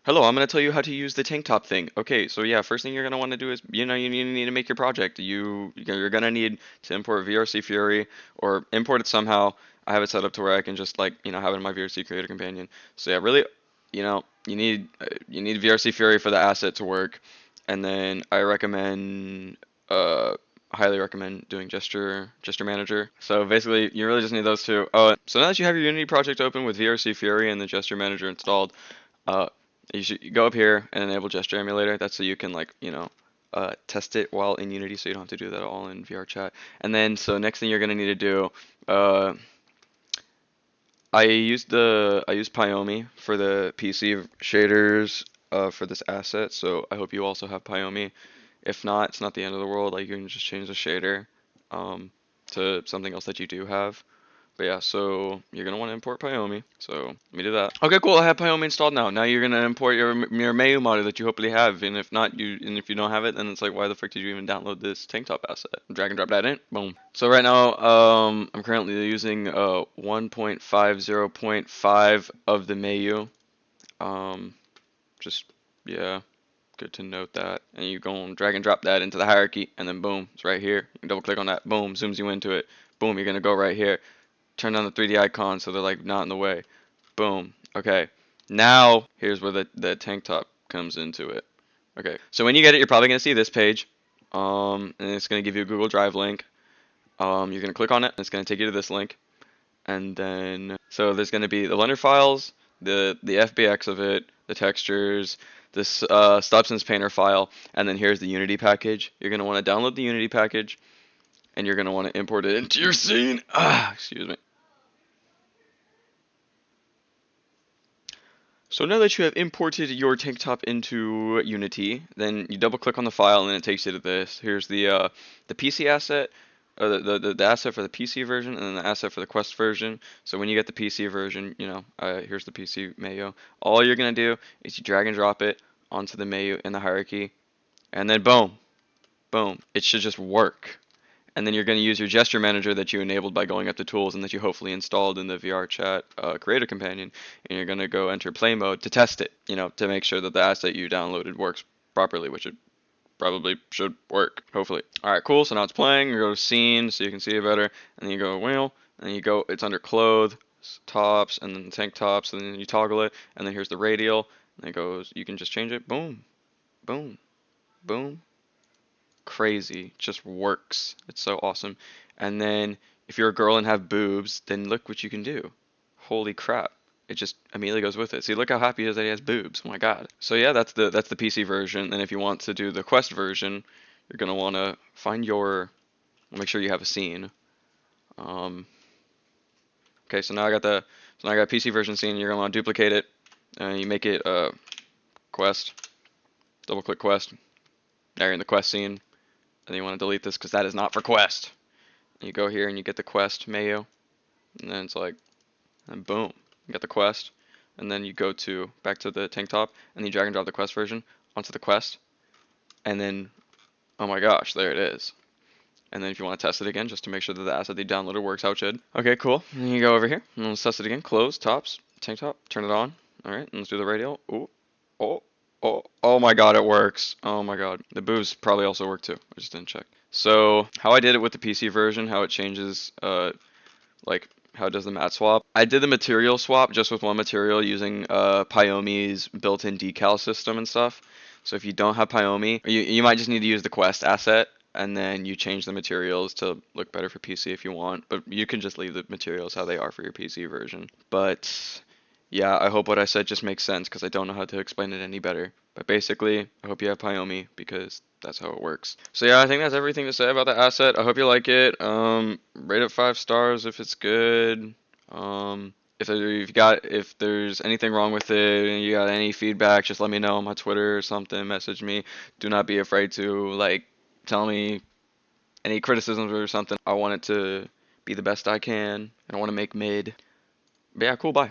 Hello, I'm going to tell you how to use the tank top thing. Okay, so yeah, first thing you're going to want to do is, you need to make your project. You're going to need to import VRC Fury or import it somehow. I have it set up to where I can just like, have it in my VRC Creator Companion. So yeah, really, you need VRC Fury for the asset to work. And then I recommend uh highly recommend doing gesture manager. So basically, you really just need those two. So now that you have your Unity project open with VRC Fury and the gesture manager installed, uh, you should go up here and enable gesture emulator. That's so you can like, test it while in Unity, so you don't have to do that all in VR chat. And then, so next thing you're gonna need to do, uh, I used Pyomi for the PC shaders for this asset. So I hope you also have Pyomi. If not, it's not the end of the world. Like you can just change the shader um, to something else that you do have. But yeah, so you're gonna want to import Pyomi. So let me do that. Okay, cool. I have Pyomi installed now. Now you're gonna import your Mayu model that you hopefully have, and if not, if you don't have it, then it's like, why the frick did you even download this tank top asset? Drag and drop that in. Boom. So right now, I'm currently using 1.50.5 of the Mayu. Um, just yeah, good to note that. And you go and drag and drop that into the hierarchy, and then boom, it's right here. You can double click on that. Boom, zooms you into it. Boom, you're gonna go right here. Turn on the 3D icons so they're like not in the way. Boom. Okay. Now here's where the tank top comes into it. Okay. So when you get it, you're probably gonna see this page. And it's gonna give you a Google Drive link. You're gonna click on it, and it's gonna take you to this link. And then so there's gonna be the Blender files, the FBX of it, the textures, this Substance Painter file, and then here's the Unity package. You're gonna want to download the Unity package, and you're gonna want to import it into your scene. Excuse me. So now that you have imported your tank top into Unity, then you double click on the file and it takes you to this. Here's the PC asset, or the asset for the PC version, and then the asset for the Quest version. So when you get the PC version, here's the PC Mayo. All you're gonna do is you drag and drop it onto the Mayo in the hierarchy, and then boom, boom, it should just work. And then you're going to use your gesture manager that you enabled by going up to tools and that you hopefully installed in the VR chat creator companion. And you're going to go enter play mode to test it, to make sure that the asset you downloaded works properly, which it probably should work, hopefully. All right, cool. So now it's playing. You go to scene so you can see it better. And then you go wheel, and then you go, it's under clothes, tops, and then tank tops, and then you toggle it. And then here's the radial. And it goes, you can just change it. Boom, boom, boom, crazy, just works. It's so awesome. And then if you're a girl and have boobs, then look what you can do. Holy crap. It just immediately goes with it. See, look how happy he is that he has boobs. Oh my god. So yeah, that's the PC version. And if you want to do the Quest version, you're gonna want to find make sure you have a scene. Um, okay, so now I got PC version scene. You're gonna want to duplicate it, and you make it Quest. Double click Quest. Now you're in the Quest scene. And you want to delete this because that is not for Quest. And you go here and you get the Quest Mayo, and then it's like, and boom, you got the Quest. And then you go to back to the tank top, and you drag and drop the Quest version onto the Quest, and then, oh my gosh, there it is. And then if you want to test it again, just to make sure that the asset they downloaded works how it should. Okay, cool. And then you go over here, and let's test it again. Close, tops, tank top, turn it on. All right, and let's do the radial. Ooh, oh, oh my god, it works. Oh my god. The boobs probably also work too. I just didn't check. So how I did it with the PC version, how it changes, like how it does the mat swap. I did the material swap just with one material using Pyomi's built-in decal system and stuff. So if you don't have Pyomi, you might just need to use the Quest asset, and then you change the materials to look better for PC if you want. But you can just leave the materials how they are for your PC version. But yeah, I hope what I said just makes sense because I don't know how to explain it any better. But basically, I hope you have Pyomi because that's how it works. So yeah, I think that's everything to say about the asset. I hope you like it. Rate it 5 stars if it's good. If there's anything wrong with it and you got any feedback, just let me know on my Twitter or something. Message me. Do not be afraid to like tell me any criticisms or something. I want it to be the best I can. I don't want to make mid. But yeah, cool. Bye.